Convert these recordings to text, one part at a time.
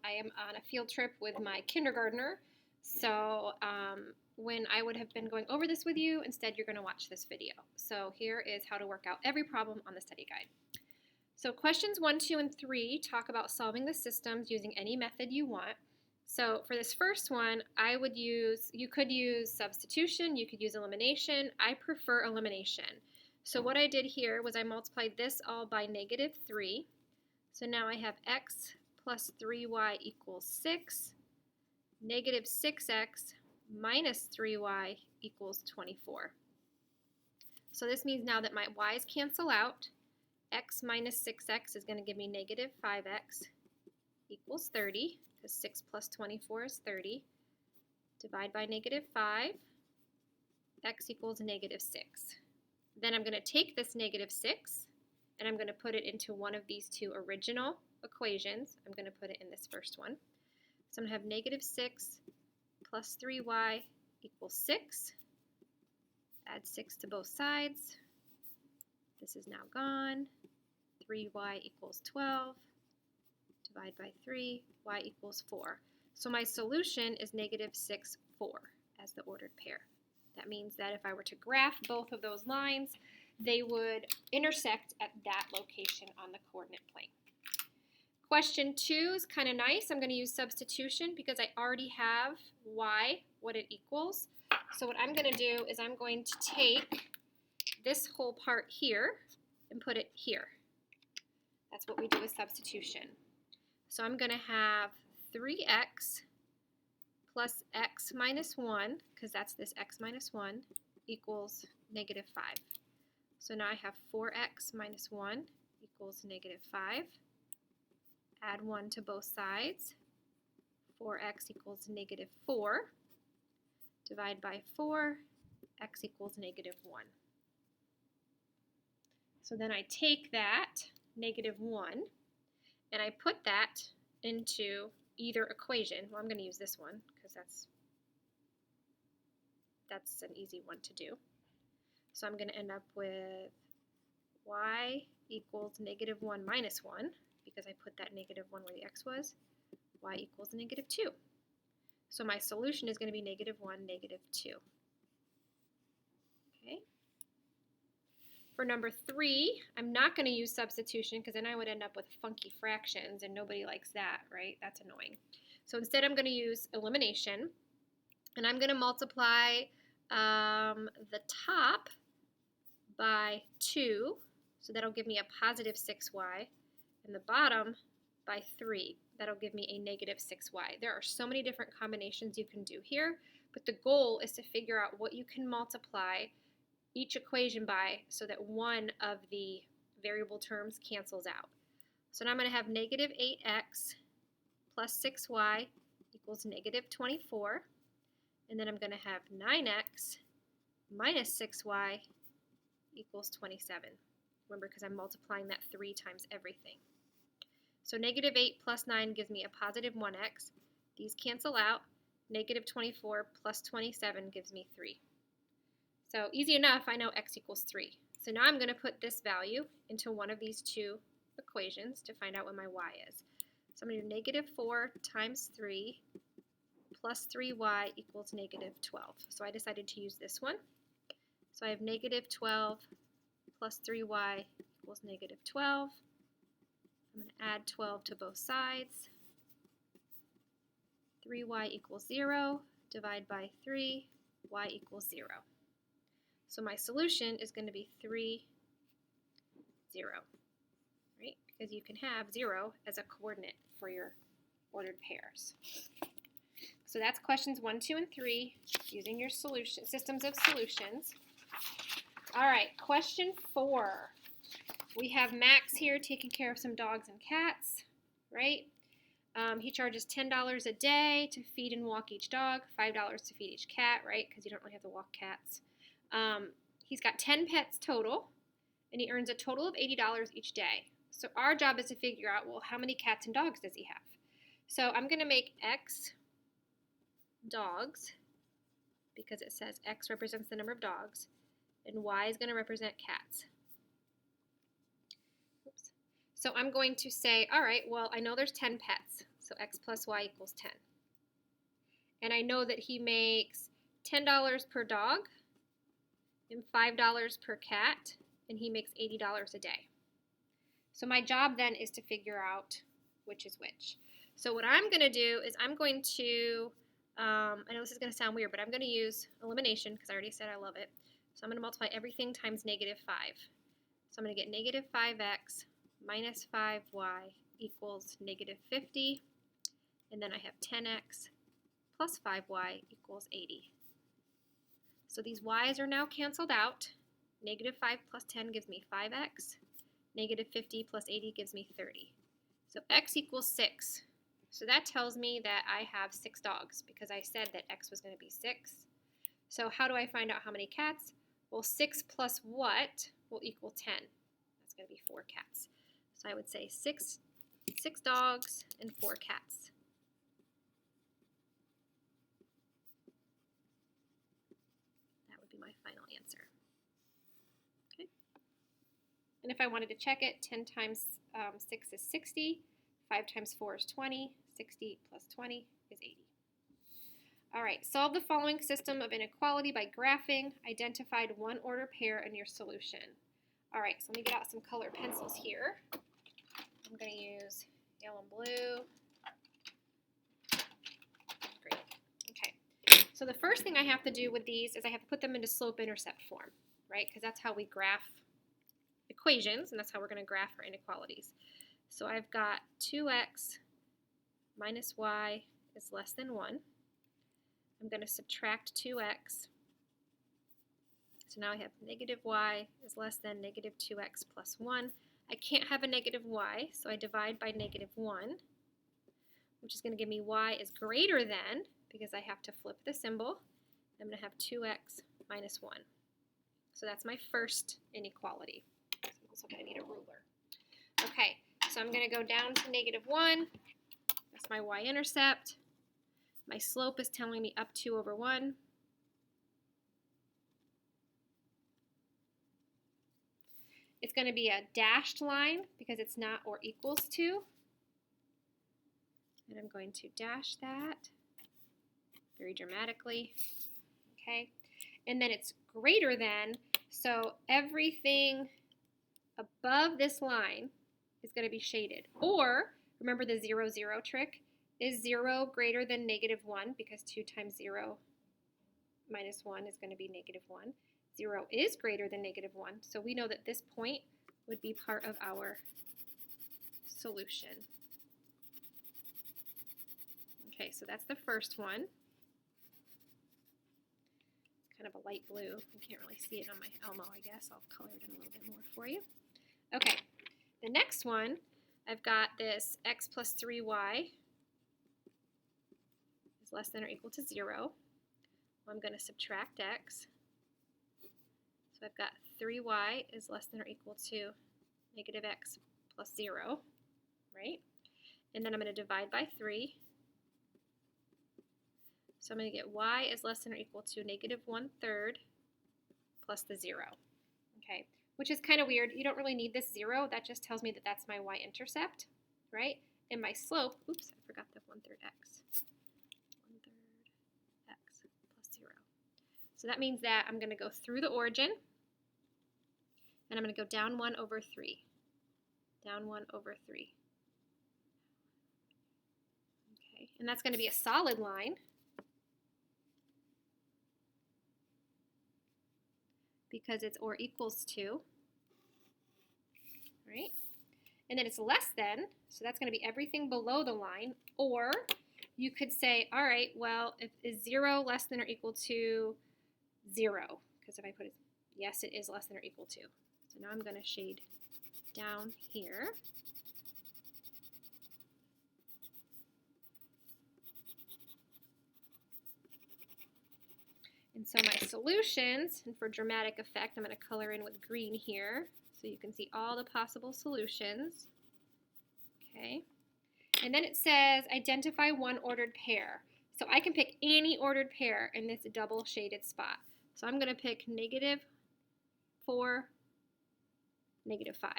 I am on a field trip with my kindergartner. So when I would have been going over this with you, instead you're going to watch this video. So here is how to work out every problem on the study guide. So questions 1, 2, and 3 talk about solving the systems using any method you want. So for this first one, you could use substitution, you could use elimination. I prefer elimination. So what I did here was I multiplied this all by -3. So now I have x plus 3y equals 6. Negative 6x minus 3y equals 24. So this means now that my y's cancel out. X minus 6x is going to give me negative 5x equals 30, because 6 plus 24 is 30. Divide by negative 5, x equals negative 6. Then I'm going to take this negative 6, and I'm going to put it into one of these two original equations. I'm going to put it in this first one. So I'm going to have negative 6 plus 3y equals 6. Add 6 to both sides. This is now gone. 3y equals 12. Divide by 3, y equals 4. So my solution is negative 6, 4 as the ordered pair. That means that if I were to graph both of those lines, they would intersect at that location on the coordinate plane. Question 2 is kind of nice. I'm going to use substitution because I already have y, what it equals. So what I'm going to do is I'm going to take this whole part here and put it here. That's what we do with substitution. So I'm going to have 3x plus x minus 1, because that's this x minus 1, equals negative 5. So now I have 4x minus 1 equals negative 5. Add 1 to both sides. 4x equals negative 4. Divide by 4, x equals negative 1. So then I take that, negative 1, and I put that into either equation. Well, I'm going to use this one because that's an easy one to do. So I'm going to end up with y equals negative 1 minus 1, because I put that negative 1 where the x was. Y equals negative 2. So my solution is going to be negative 1, negative 2. Okay. For number 3, I'm not going to use substitution because then I would end up with funky fractions, and nobody likes that, right? That's annoying. So instead I'm going to use elimination, and I'm going to multiply the top by 2, so that'll give me a positive 6y, and the bottom by 3. That'll give me a negative 6y. There are so many different combinations you can do here, but the goal is to figure out what you can multiply each equation by so that one of the variable terms cancels out. So now I'm going to have negative 8x plus 6y equals negative 24. And then I'm going to have 9x minus 6y equals 27. Remember, because I'm multiplying that 3 times everything. So negative 8 plus 9 gives me a positive 1x. These cancel out. Negative 24 plus 27 gives me 3. So easy enough, I know x equals 3. So now I'm going to put this value into one of these two equations to find out what my y is. So I'm going to do negative 4 times 3 plus 3y equals negative 12. So I decided to use this one. So I have negative 12 plus 3y equals negative 12. I'm going to add 12 to both sides. 3y equals 0. Divide by 3. Y equals 0. So my solution is going to be 3, 0, right? Because you can have 0 as a coordinate for your ordered pairs. So that's questions 1, 2, and 3 using your systems of solutions. All right, question 4. We have Max here taking care of some dogs and cats, right? He charges $10 a day to feed and walk each dog, $5 to feed each cat, right? Because you don't really have to walk cats. He's got 10 pets total, and he earns a total of $80 each day. So our job is to figure out, well, how many cats and dogs does he have? So I'm going to make X dogs, because it says X represents the number of dogs, and Y is going to represent cats. Oops. So I'm going to say, all right, well, I know there's 10 pets. So x plus y equals 10. And I know that he makes $10 per dog and $5 per cat, and he makes $80 a day. So my job then is to figure out which is which. So what I'm going to do is I'm going to, I know this is going to sound weird, but I'm going to use elimination because I already said I love it. So I'm going to multiply everything times negative 5. So I'm going to get negative 5x minus 5y equals negative 50. And then I have 10x plus 5y equals 80. So these y's are now canceled out. Negative 5 plus 10 gives me 5x. Negative 50 plus 80 gives me 30. So x equals 6. So that tells me that I have 6 dogs because I said that x was going to be 6. So how do I find out how many cats? Well, 6 plus what will equal 10? That's going to be 4 cats. So I would say 6 dogs and 4 cats. That would be my final answer. Okay. And if I wanted to check it, 10 times 6 is 60, 5 times 4 is 20, 60 plus 20 is 80. All right, solve the following system of inequality by graphing. Identified one order pair in your solution. All right, so let me get out some colored pencils here. I'm going to use yellow and blue. Great. Okay, so the first thing I have to do with these is I have to put them into slope-intercept form, right? Because that's how we graph equations, and that's how we're going to graph our inequalities. So I've got 2x minus y is less than 1. I'm going to subtract 2x. So now I have negative y is less than negative 2x plus 1. I can't have a negative y, so I divide by negative 1, which is going to give me y is greater than, because I have to flip the symbol, I'm going to have 2x minus 1. So that's my first inequality. So I'm also going to need a ruler. Okay, so I'm going to go down to negative 1. That's my y-intercept. My slope is telling me up 2 over 1. It's going to be a dashed line because it's not or equals to. And I'm going to dash that very dramatically. Okay. And then it's greater than, so everything above this line is going to be shaded. Or, remember the 0, 0 trick? Is 0 greater than negative 1? Because 2 times 0 minus 1 is going to be negative 1. 0 is greater than negative 1. So we know that this point would be part of our solution. Okay, so that's the first one. It's kind of a light blue. You can't really see it on my Elmo, I guess. I'll color it in a little bit more for you. Okay, the next one, I've got this x plus 3y is less than or equal to 0. Well, I'm going to subtract x. So I've got 3y is less than or equal to negative x plus 0, right? And then I'm going to divide by 3. So I'm going to get y is less than or equal to negative 1/3 plus the 0, okay? Which is kind of weird. You don't really need this 0. That just tells me that that's my y-intercept, right? And my slope, oops, I forgot the 1/3 x. 1/3 x plus 0. So that means that I'm going to go through the origin, and I'm going to go down 1 over 3. Down 1 over 3. Okay, and that's going to be a solid line because it's or equals to, right? And then it's less than, so that's going to be everything below the line. Or you could say, all right, well, if is 0 less than or equal to 0? Because if I put it, yes, it is less than or equal to. So now I'm going to shade down here. And so my solutions, and for dramatic effect, I'm going to color in with green here so you can see all the possible solutions. Okay. And then it says identify one ordered pair. So I can pick any ordered pair in this double shaded spot. So I'm going to pick negative 4, negative 5.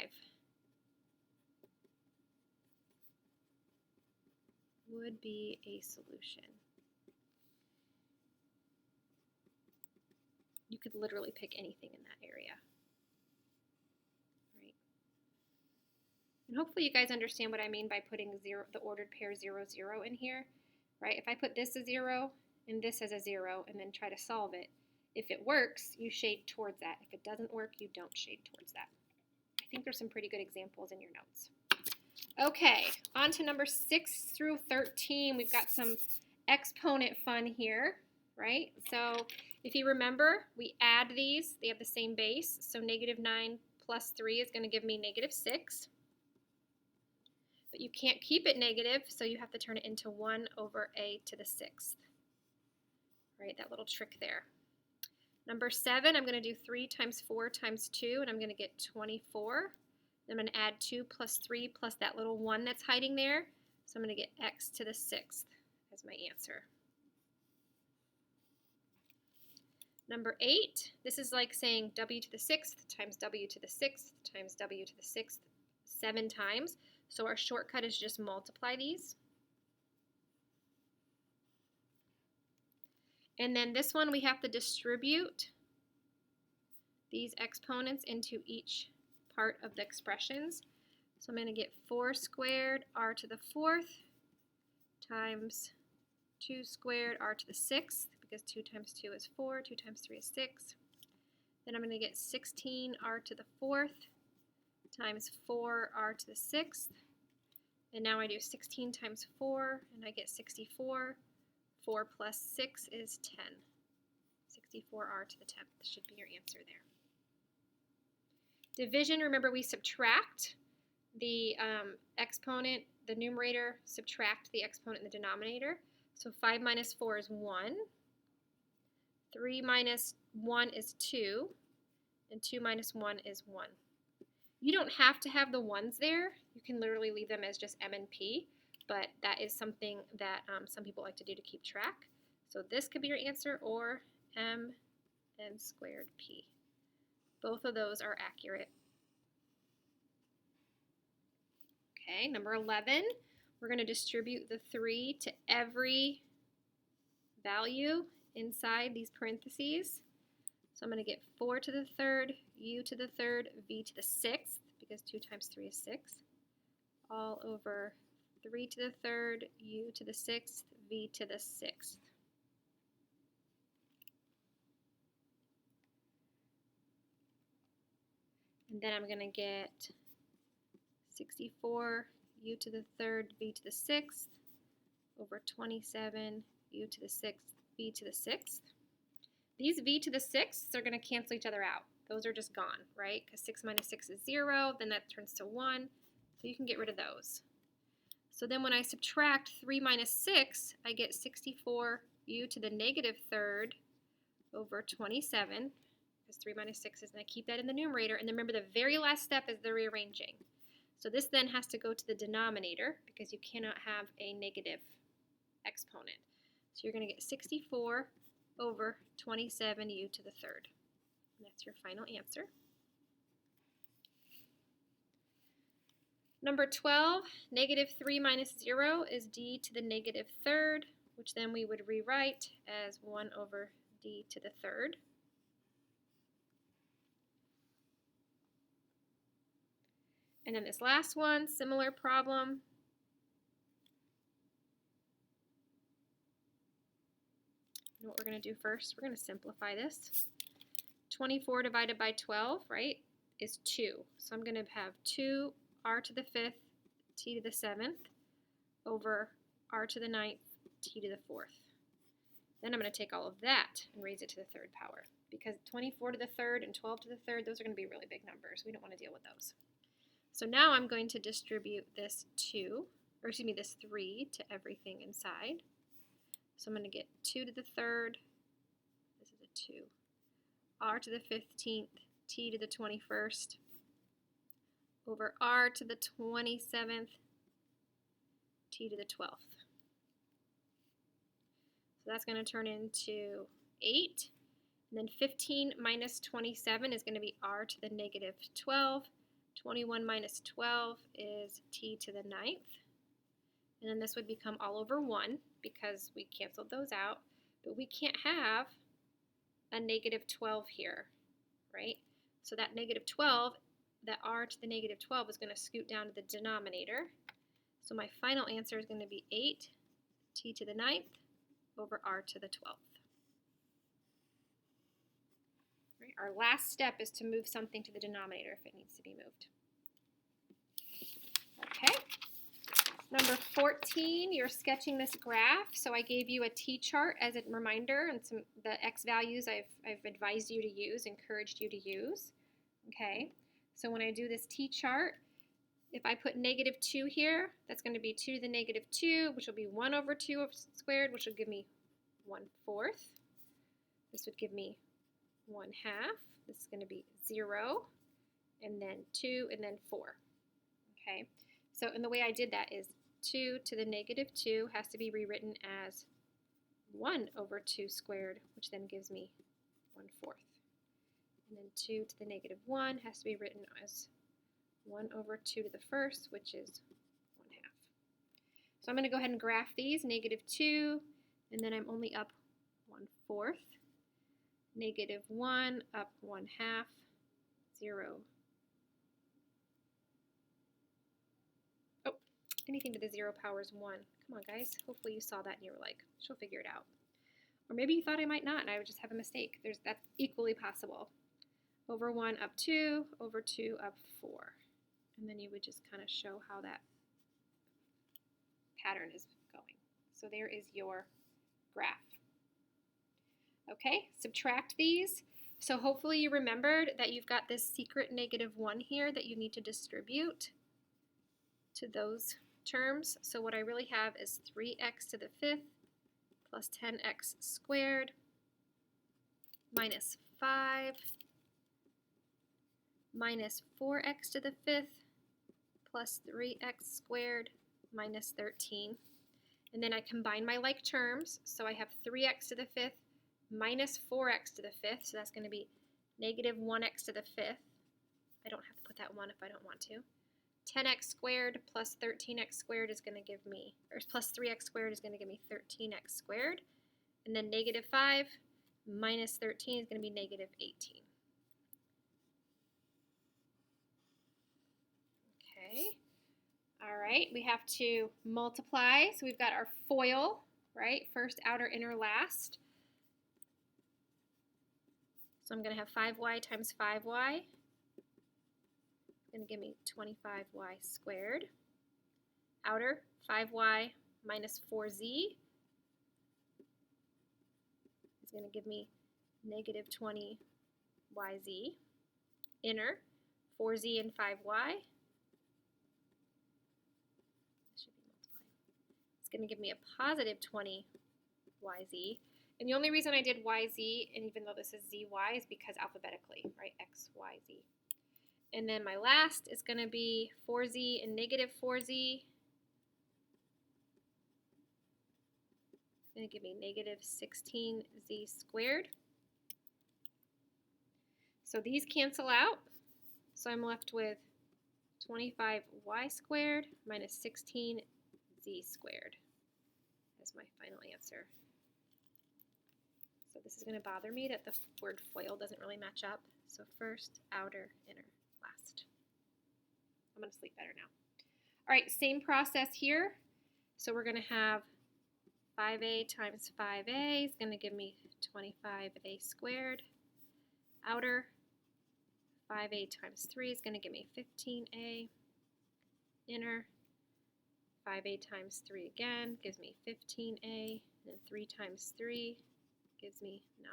would be a solution. You could literally pick anything in that area. Right. And hopefully you guys understand what I mean by putting the ordered pair 0, 0 in here. Right? If I put this as 0 and this as a 0 and then try to solve it, if it works, you shade towards that. If it doesn't work, you don't shade towards that. I think there's some pretty good examples in your notes. Okay, on to number 6 through 13. We've got some exponent fun here, right? So if you remember, we add these. They have the same base. So -9 plus 3 is going to give me -6. But you can't keep it negative, so you have to turn it into 1 over a to the 6th. Right, that little trick there. Number 7, I'm going to do 3 times 4 times 2, and I'm going to get 24. I'm going to add 2 plus 3 plus that little 1 that's hiding there. So I'm going to get x to the 6th as my answer. Number 8, this is like saying w to the 6th times w to the 6th times w to the 6th 7 times. So our shortcut is just multiply these. And then this one we have to distribute these exponents into each part of the expressions. So I'm going to get 4 squared r to the 4th times 2 squared r to the 6th, because 2 times 2 is 4, 2 times 3 is 6. Then I'm going to get 16 r to the 4th times 4 r to the 6th. And now I do 16 times 4, and I get 64. 4 plus 6 is 10. 64r to the 10th should be your answer there. Division, remember we subtract the exponent, the numerator, subtract the exponent in the denominator. So 5 minus 4 is 1. 3 minus 1 is 2. And 2 minus 1 is 1. You don't have to have the ones there. You can literally leave them as just m and p. But that is something that some people like to do to keep track. So this could be your answer, or m squared p. Both of those are accurate. Okay, number 11, we're going to distribute the 3 to every value inside these parentheses. So I'm going to get 4 to the 3rd, u to the 3rd, v to the 6th, because 2 times 3 is 6, all over 3 to the 3rd, u to the 6th, v to the 6th. And then I'm going to get 64 u to the 3rd, v to the 6th, over 27 u to the 6th, v to the 6th. These v to the 6ths are going to cancel each other out. Those are just gone, right? Because 6 minus 6 is 0, then that turns to 1, so you can get rid of those. So then when I subtract 3 minus 6, I get 64 u to the negative 3rd over 27, because 3 minus 6 is, and I keep that in the numerator. And then remember, the very last step is the rearranging. So this then has to go to the denominator, because you cannot have a negative exponent. So you're going to get 64 over 27 u to the 3rd. And that's your final answer. Number 12, -3 minus 0 is d to the negative 3rd, which then we would rewrite as 1 over d to the 3rd. And then this last one, similar problem. And what we're going to do first, we're going to simplify this. 24 divided by 12, right, is 2. So I'm going to have 2 r to the 5th, t to the 7th, over r to the 9th, t to the 4th. Then I'm going to take all of that and raise it to the 3rd power, because 24 to the 3rd and 12 to the 3rd, those are going to be really big numbers. We don't want to deal with those. So now I'm going to distribute this 3 to everything inside. So I'm going to get 2 to the 3rd, this is a 2, r to the 15th, t to the 21st, over r to the 27th, t to the 12th. So that's going to turn into 8. And then 15 minus 27 is going to be r to the negative 12. 21 minus 12 is t to the 9th. and then this would become all over 1 because we canceled those out, but we can't have a negative 12 here, right? So that negative 12, that r to the negative 12 is going to scoot down to the denominator. So my final answer is going to be 8t to the 9th over r to the 12th. Right, our last step is to move something to the denominator if it needs to be moved. Okay. Number 14, you're sketching this graph. So I gave you a t-chart as a reminder and some the x values I've advised you to use, encouraged you to use. Okay. So when I do this t-chart, if I put negative 2 here, that's going to be 2 to the negative 2, which will be 1 over 2 squared, which will give me 1/4. This would give me 1/2. This is going to be 0, and then 2, and then 4. Okay. So, and the way I did that is 2 to the negative 2 has to be rewritten as 1 over 2 squared, which then gives me 1/4. And then 2 to the negative 1 has to be written as 1 over 2 to the first, which is 1/2. So I'm going to go ahead and graph these, negative 2, and then I'm only up 1/4. Negative 1 up 1/2, 0. Oh, anything to the 0 power is 1. Come on, guys. Hopefully you saw that and you were like, she'll figure it out. Or maybe you thought I might not and I would just have a mistake. That's equally possible. Over 1 up 2, over 2 up 4. And then you would just kind of show how that pattern is going. So there is your graph. Okay, subtract these. So hopefully you remembered that you've got this secret negative 1 here that you need to distribute to those terms. So what I really have is 3x to the 5th plus 10x squared minus 5 minus 4x to the 5th plus 3x squared minus 13. And then I combine my like terms, so I have 3x to the 5th minus 4x to the 5th, so that's going to be negative 1x to the 5th. I don't have to put that 1 if I don't want to. 10x squared plus 13x squared is going to give me, or plus 3x squared is going to give me 13x squared. And then negative 5 minus 13 is going to be negative 18. Okay. All right, we have to multiply. So we've got our FOIL, right? First, outer, inner, last. So I'm going to have 5y times 5y. It's going to give me 25y squared. Outer, 5y minus 4z is going to give me negative 20yz. Inner, 4z and 5y. It's going to give me a positive 20yz. And the only reason I did yz, and even though this is zy, is because alphabetically, right? X, y, z. And then my last is going to be 4z and negative 4z. It's going to give me negative 16z squared. So these cancel out. So I'm left with 25y squared minus 16z squared as my final answer. So this is going to bother me that the word FOIL doesn't really match up. So first, outer, inner, last. I'm going to sleep better now. All right, same process here. So we're going to have 5a times 5a is going to give me 25a squared. Outer, 5a times 3 is going to give me 15a. Inner, 5a times 3 again gives me 15a. And then 3 times 3 gives me 9.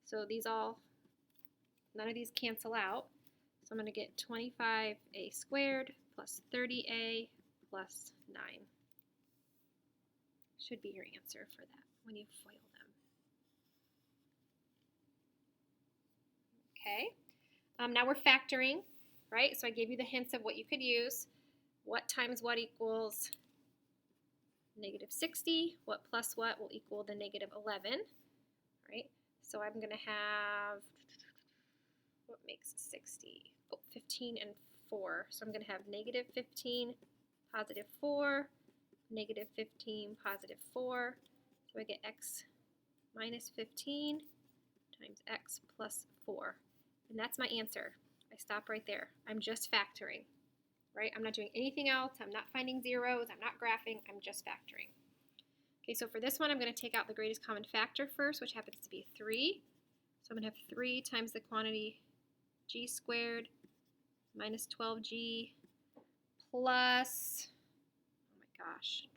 So these all, none of these cancel out. So I'm going to get 25a squared plus 30a plus 9. Should be your answer for that when you FOIL them. Okay. Now we're factoring, right? So I gave you the hints of what you could use. What times what equals negative 60? What plus what will equal the negative 11? Right? So I'm going to have, what makes 60? Oh, 15 and 4. So I'm going to have negative 15, positive 4, negative 15, positive 4. So I get x minus 15 times x plus 4. And that's my answer. I stop right there. I'm just factoring, right? I'm not doing anything else. I'm not finding zeros. I'm not graphing. I'm just factoring. Okay, so for this one, I'm going to take out the greatest common factor first, which happens to be 3. So I'm going to have 3 times the quantity g squared minus 12g plus, oh my gosh,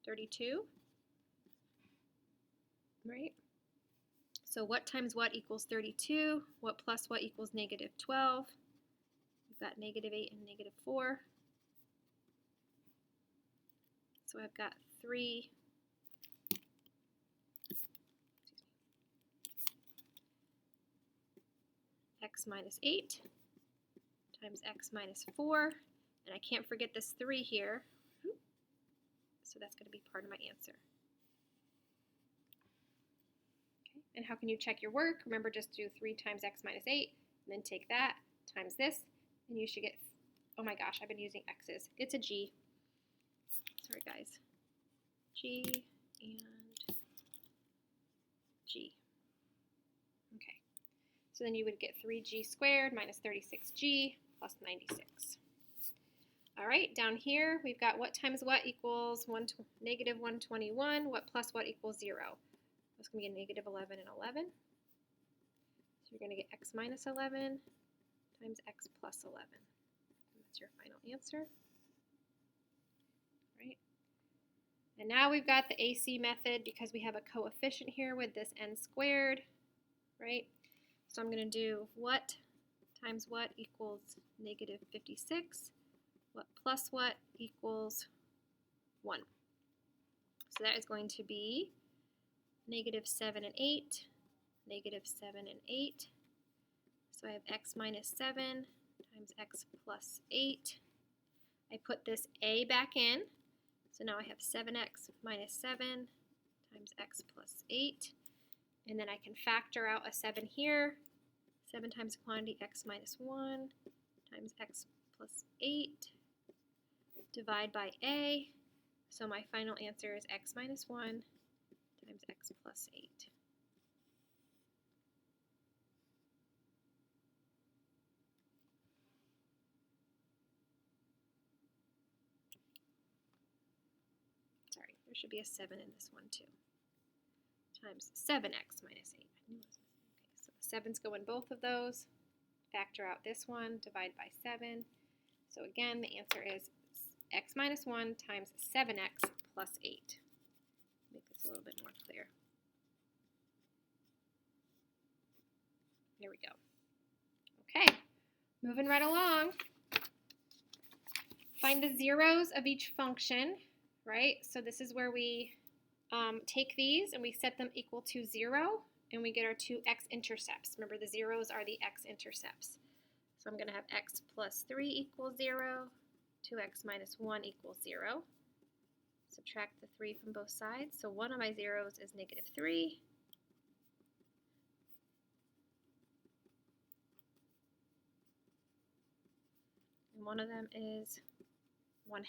32, right? So what times what equals 32? What plus what equals negative 12? We've got negative 8 and negative 4. So I've got 3 x minus 8 times x minus 4. And I can't forget this 3 here. So that's going to be part of my answer. Okay. And how can you check your work? Remember, just do 3 times x minus 8, and then take that times this, and you should get, oh my gosh, I've been using x's. It's a g. Sorry, guys. G and g. Okay. So then you would get 3g squared minus 36g plus 96. All right, down here we've got what times what equals negative 121. What plus what equals 0? That's going to be a negative 11 and 11. So you're going to get x minus 11 times x plus 11. And that's your final answer. Right. And now we've got the AC method because we have a coefficient here with this n squared. Right. So I'm going to do what times what equals negative 56. What plus what equals 1. So that is going to be negative 7 and 8, negative 7 and 8. So I have x minus 7 times x plus 8. I put this a back in. So now I have 7x minus 7 times x plus 8. And then I can factor out a 7 here. 7 times the quantity x minus 1 times x plus 8. Divide by a. So my final answer is x minus 1 times x plus 8. Sorry, there should be a 7 in this one too. Times 7x minus 8. I knew it was okay, so the 7's go in both of those. Factor out this one, divide by 7. So again, the answer is x minus 1 times 7x plus 8. Make this a little bit more clear. There we go. Okay, moving right along. Find the zeros of each function, right? So this is where we take these and we set them equal to 0, and we get our two x-intercepts. Remember, the zeros are the x-intercepts. So I'm going to have x plus 3 equals 0. 2x minus 1 equals 0. Subtract the 3 from both sides. So one of my zeros is negative 3. And one of them is 1/2.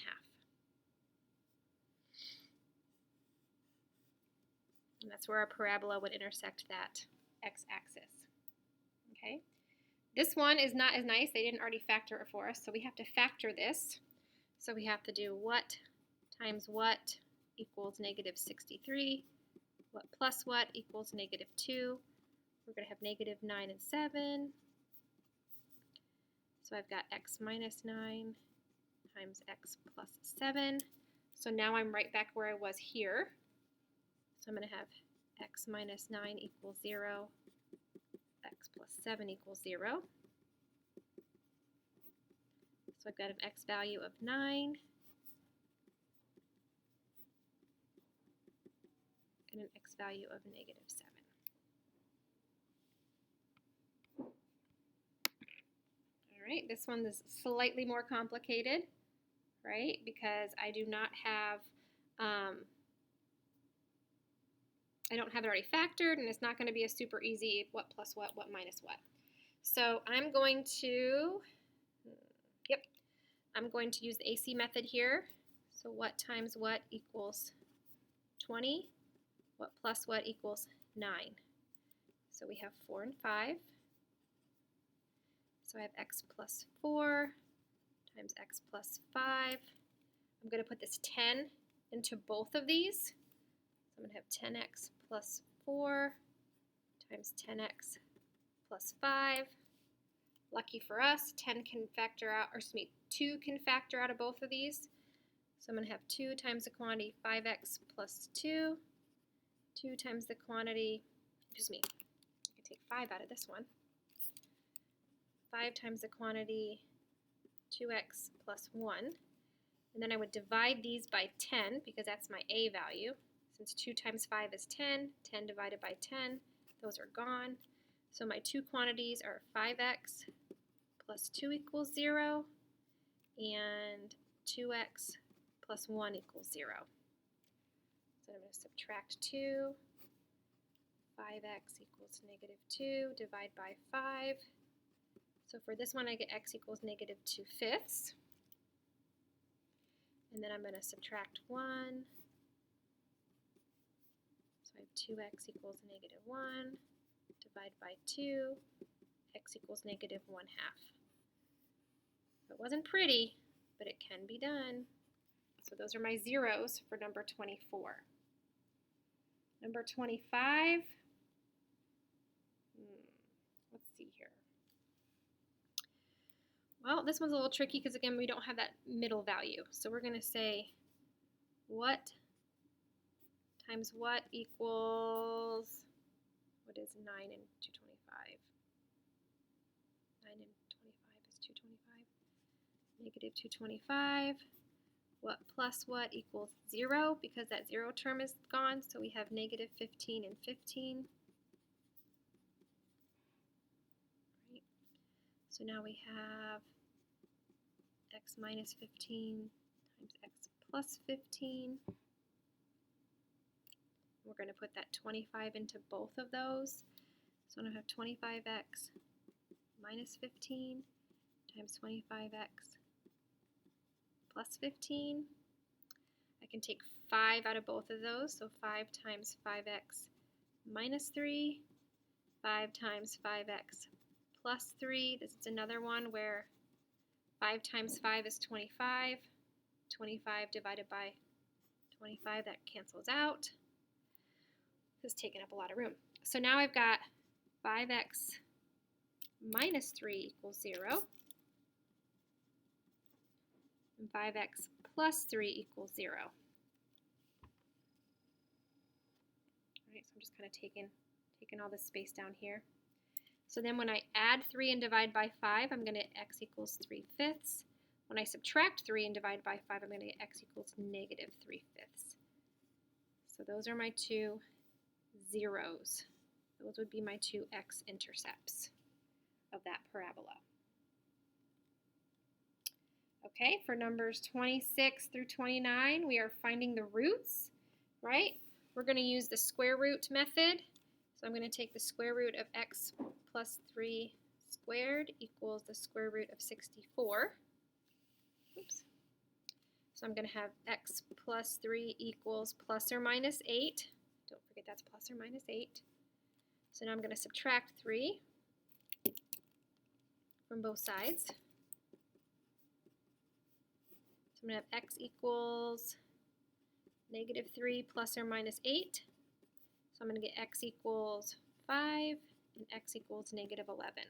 And that's where our parabola would intersect that x-axis. Okay. This one is not as nice. They didn't already factor it for us, so we have to factor this. So we have to do what times what equals negative 63. What plus what equals negative 2. We're going to have negative 9 and 7. So I've got x minus 9 times x plus 7. So now I'm right back where I was here. So I'm going to have x minus 9 equals 0. X plus 7 equals 0. So I've got an x value of 9 and an x value of negative 7. All right, this one is slightly more complicated, right? Because I do not have, I don't have it already factored, and it's not going to be a super easy what plus what minus what. So I'm going to, I'm going to use the AC method here. So what times what equals 20? What plus what equals 9? So we have 4 and 5. So I have x plus 4 times x plus 5. I'm going to put this 10 into both of these. So I'm going to have 10x plus 4 times 10x plus 5. Lucky for us, 10 can factor out, or excuse me, 2 can factor out of both of these. So I'm going to have 2 times the quantity 5x plus 2. 2 times the quantity, excuse me, I can take 5 out of this one. 5 times the quantity 2x plus 1. And then I would divide these by 10 because that's my a value. Since 2 times 5 is 10, 10 divided by 10, those are gone. So my two quantities are 5x plus 2 equals 0 and 2x plus 1 equals 0. So I'm going to subtract 2. 5x equals negative 2, divide by 5. So for this one I get x equals negative 2/5. And then I'm going to subtract 1. So I have 2x equals negative 1, divide by 2, x equals negative 1/2. It wasn't pretty, but it can be done. So those are my zeros for number 24. Number 25, let's see here. Well, this one's a little tricky because, again, we don't have that middle value. So we're going to say what times what equals, what is 9 and 225? 9 and 25 is 225. Negative 225. What plus what equals 0, because that 0 term is gone, so we have negative 15 and 15. Right. So now we have x minus 15 times x plus 15. We're going to put that 25 into both of those. So I'm going to have 25x minus 15 times 25x plus 15. I can take 5 out of both of those, so 5 times 5x minus 3, 5 times 5x plus 3. This is another one where 5 times 5 is 25. 25 divided by 25, that cancels out. This is taking up a lot of room. So now I've got 5x minus 3 equals 0. And 5x plus 3 equals 0. All right, so I'm just kind of taking all this space down here. So then when I add 3 and divide by 5, I'm going to get x equals 3/5. When I subtract 3 and divide by 5, I'm going to get x equals negative 3/5. So those are my two zeros. Those would be my two x-intercepts of that parabola. Okay, for numbers 26 through 29, we are finding the roots, right? We're going to use the square root method. So I'm going to take the square root of x plus 3 squared equals the square root of 64. Oops. So I'm going to have x plus 3 equals plus or minus 8. Don't forget that's plus or minus 8. So now I'm going to subtract 3 from both sides. So I'm going to have x equals negative 3 plus or minus 8. So I'm going to get x equals 5 and x equals negative 11.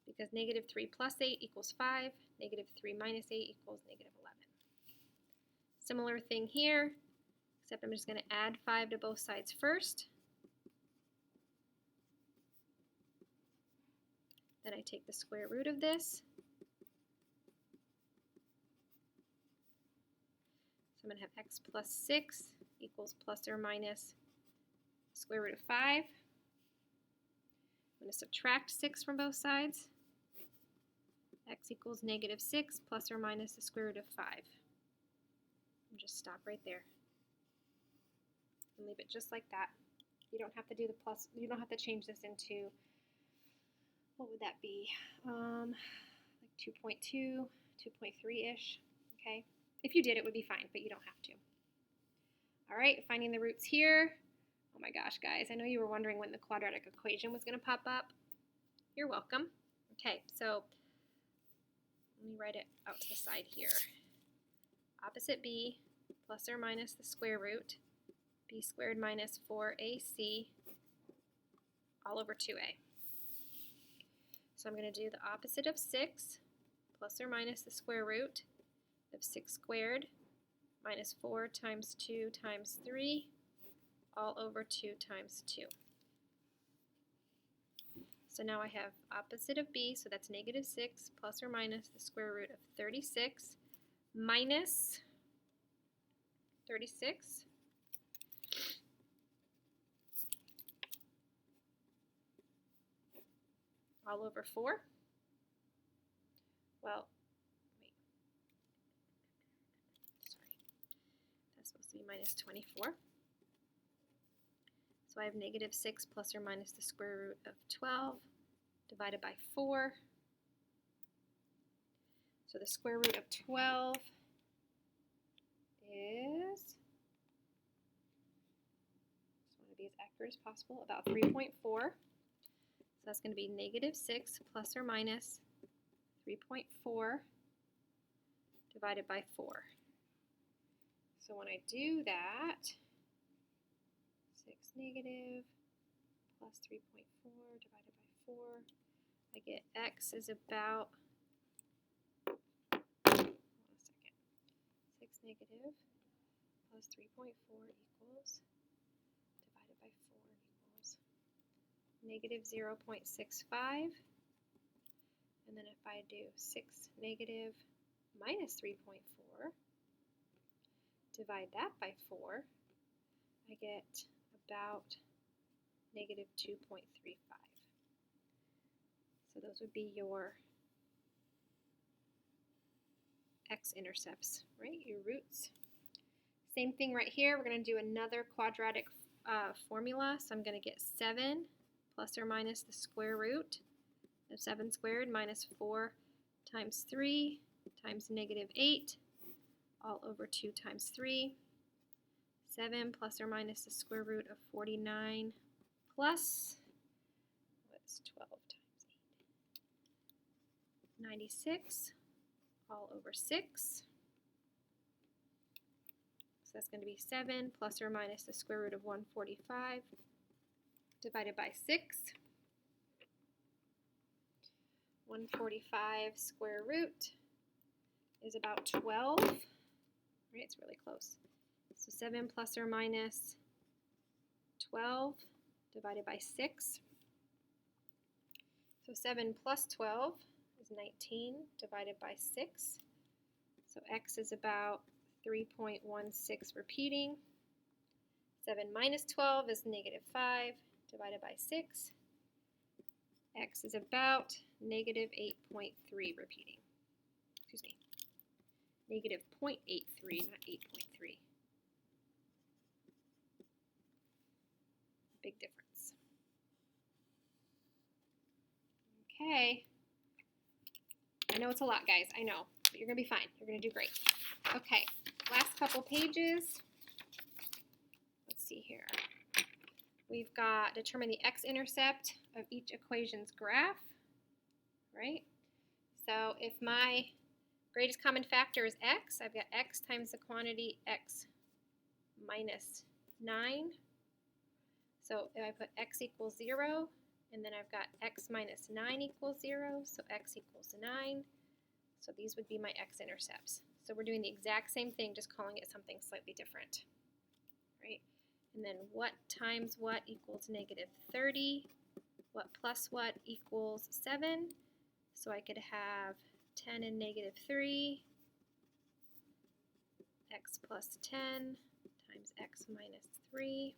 Because negative 3 plus 8 equals 5, negative 3 minus 8 equals negative 11. Similar thing here, except I'm just going to add 5 to both sides first. Then I take the square root of this. So I'm going to have x plus 6 equals plus or minus square root of 5. I'm going to subtract 6 from both sides. X equals negative 6 plus or minus the square root of 5. And just stop right there. And leave it just like that. You don't have to do the plus, you don't have to change this into, what would that be? Like 2.2, 2.3-ish, okay? If you did, it would be fine, but you don't have to. All right, finding the roots here. Oh my gosh, guys, I know you were wondering when the quadratic equation was going to pop up. You're welcome. Okay, so let me write it out to the side here. Opposite b plus or minus the square root, b squared minus 4ac all over 2a. So I'm going to do the opposite of 6 plus or minus the square root of 6 squared minus 4 times 2 times 3 all over 2 times 2. So now I have opposite of b, so that's negative 6 plus or minus the square root of 36 minus 36 all over 4. Well, wait, sorry, that's supposed to be minus 24. So I have negative 6 plus or minus the square root of 12 divided by 4. So the square root of 12 is, just want to be as accurate as possible, about 3.4. So that's going to be negative 6 plus or minus 3.4 divided by 4. So when I do that, 6 negative plus 3.4 divided by 4, I get x is about, hold on a second, 6 negative plus 3.4 equals, divided by 4 equals negative 0.65. And then if I do 6 negative minus 3.4, divide that by 4, I get about negative 2.35. So those would be your x-intercepts, right? Your roots. Same thing right here. We're going to do another quadratic formula. So I'm going to get 7 plus or minus the square root of 7 squared minus 4 times 3 times negative 8 all over 2 times 3. 7 plus or minus the square root of 49 plus, what's 12 times 8? 96 all over 6. So that's going to be 7 plus or minus the square root of 145 divided by 6. 145 square root is about 12. Right, it's really close. So 7 plus or minus 12 divided by 6. So 7 plus 12 is 19 divided by 6. So x is about 3.16 repeating. 7 minus 12 is negative 5 divided by 6. X is about negative 8.3 repeating. Excuse me, negative 0.83, not 8.3. Big difference. Okay. I know it's a lot, guys. I know, but you're going to be fine. You're going to do great. Okay, last couple pages. Let's see here. We've got determine the x-intercept of each equation's graph, right? So if my greatest common factor is x, I've got x times the quantity x minus 9. So if I put x equals 0, and then I've got x minus 9 equals 0, so x equals 9. So these would be my x-intercepts. So we're doing the exact same thing, just calling it something slightly different, right? And then what times what equals negative 30. What plus what equals 7. So I could have 10 and negative 3. X plus 10 times x minus 3.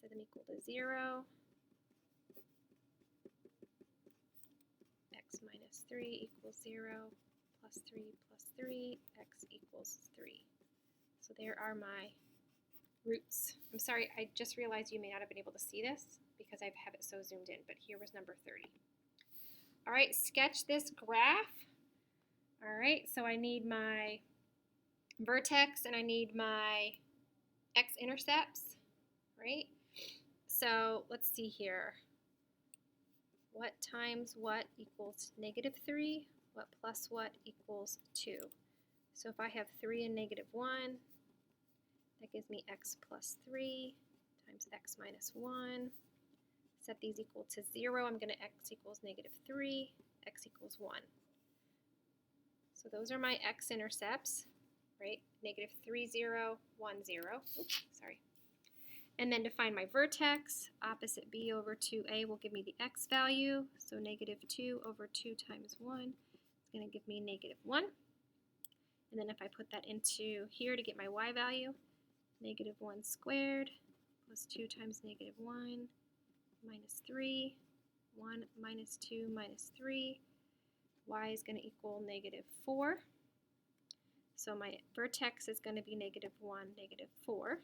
Set them equal to 0. X minus 3 equals 0. Plus 3 plus 3. X equals 3. So there are my roots. I'm sorry, I just realized you may not have been able to see this because I have it so zoomed in, but here was number 30. All right, sketch this graph. All right, so I need my vertex and I need my x-intercepts, right? So let's see here. What times what equals -3? What plus what equals 2? So if I have 3 and -1, that gives me x plus 3 times x minus 1. Set these equal to 0. I'm going to x equals -3, x equals 1. So those are my x-intercepts, right? -3, 0, 1, 0. Oops, sorry. And then to find my vertex, opposite b over 2a will give me the x value. So -2 over 2 times 1 is going to give me -1. And then if I put that into here to get my y value, -1 squared plus 2 times -1 minus 3, 1 minus 2 minus 3. Y is going to equal -4. So my vertex is going to be -1, -4.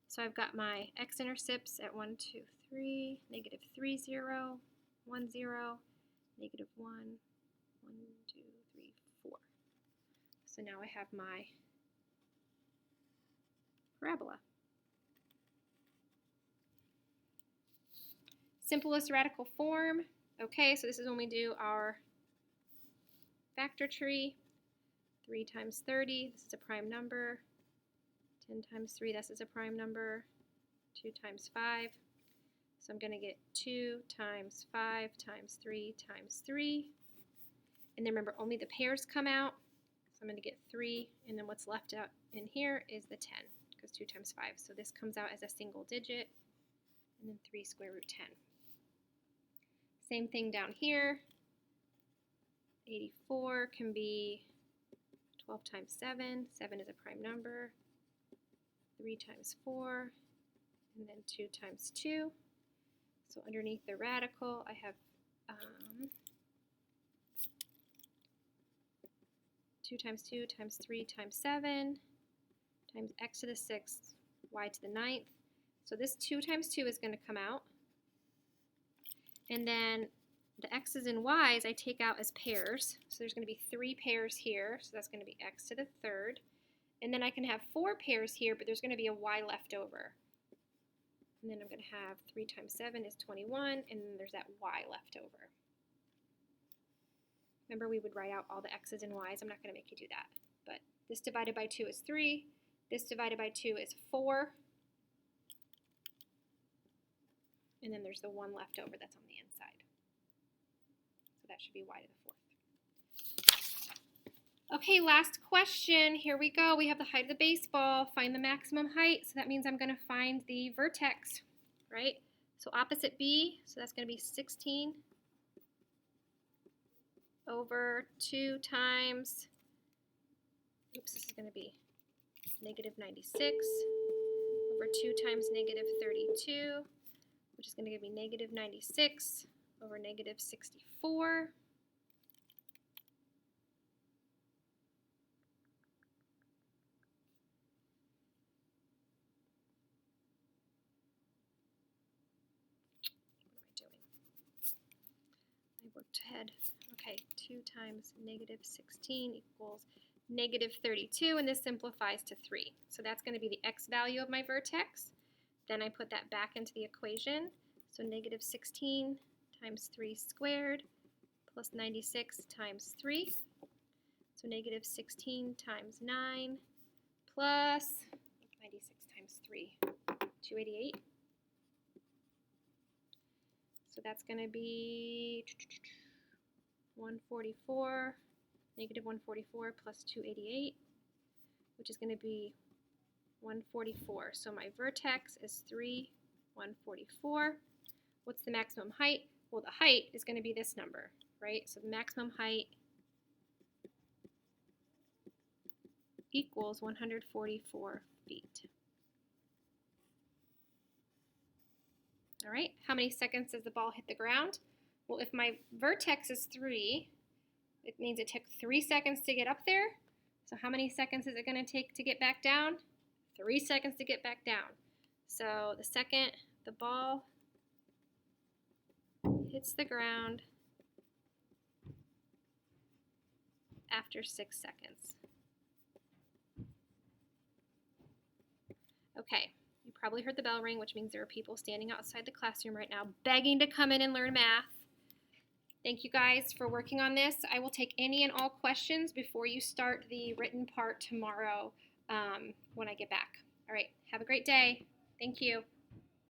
So I've got my x-intercepts at 1, 2, 3, -3, 0, 1, 0, -1, 1, 2, 3, 4. So now I have my parabola. Simplest radical form. Okay, so this is when we do our factor tree. 3 times 30, this is a prime number. 10 times 3, this is a prime number. 2 times 5. So I'm going to get 2 times 5 times 3 times 3. And then remember, only the pairs come out. So I'm going to get 3, and then what's left out in here is the 10, because 2 times 5. So this comes out as a single digit, and then 3 square root 10. Same thing down here. 84 can be 12 times 7. 7 is a prime number. 3 times 4, and then 2 times 2. So underneath the radical, I have 2 times 2 times 3 times 7 times x to the 6th, y to the 9th. So this 2 times 2 is going to come out. And then the x's and y's I take out as pairs. So there's going to be 3 pairs here. So that's going to be x to the 3rd. And then I can have 4 pairs here, but there's going to be a y left over. And then I'm going to have 3 times 7 is 21, and then there's that y left over. Remember, we would write out all the x's and y's. I'm not going to make you do that. But this divided by 2 is 3. This divided by 2 is 4. And then there's the 1 left over that's on the inside. So that should be y to the 4th. Okay, last question. Here we go. We have the height of the baseball. Find the maximum height. So that means I'm going to find the vertex, right? So opposite b, so that's going to be 16 over 2 times, oops, this is going to be -96 over 2 times -32, which is going to give me -96 over -64. Worked ahead. Okay, 2 times -16 equals -32, and this simplifies to 3. So that's going to be the x value of my vertex. Then I put that back into the equation. So -16 times 3 squared plus 96 times 3. So -16 times 9 plus 96 times 3, 288. So that's going to be 144, -144 plus 288, which is going to be 144. So my vertex is 3, 144. What's the maximum height? Well, the height is going to be this number, right? So the maximum height equals 144 feet. All right, how many seconds does the ball hit the ground? Well, if my vertex is 3, it means it took 3 seconds to get up there. So how many seconds is it going to take to get back down? 3 seconds to get back down. So the second the ball hits the ground, after 6 seconds. Okay, you probably heard the bell ring, which means there are people standing outside the classroom right now begging to come in and learn math. Thank you guys for working on this. I will take any and all questions before you start the written part tomorrow when I get back. All right, have a great day. Thank you.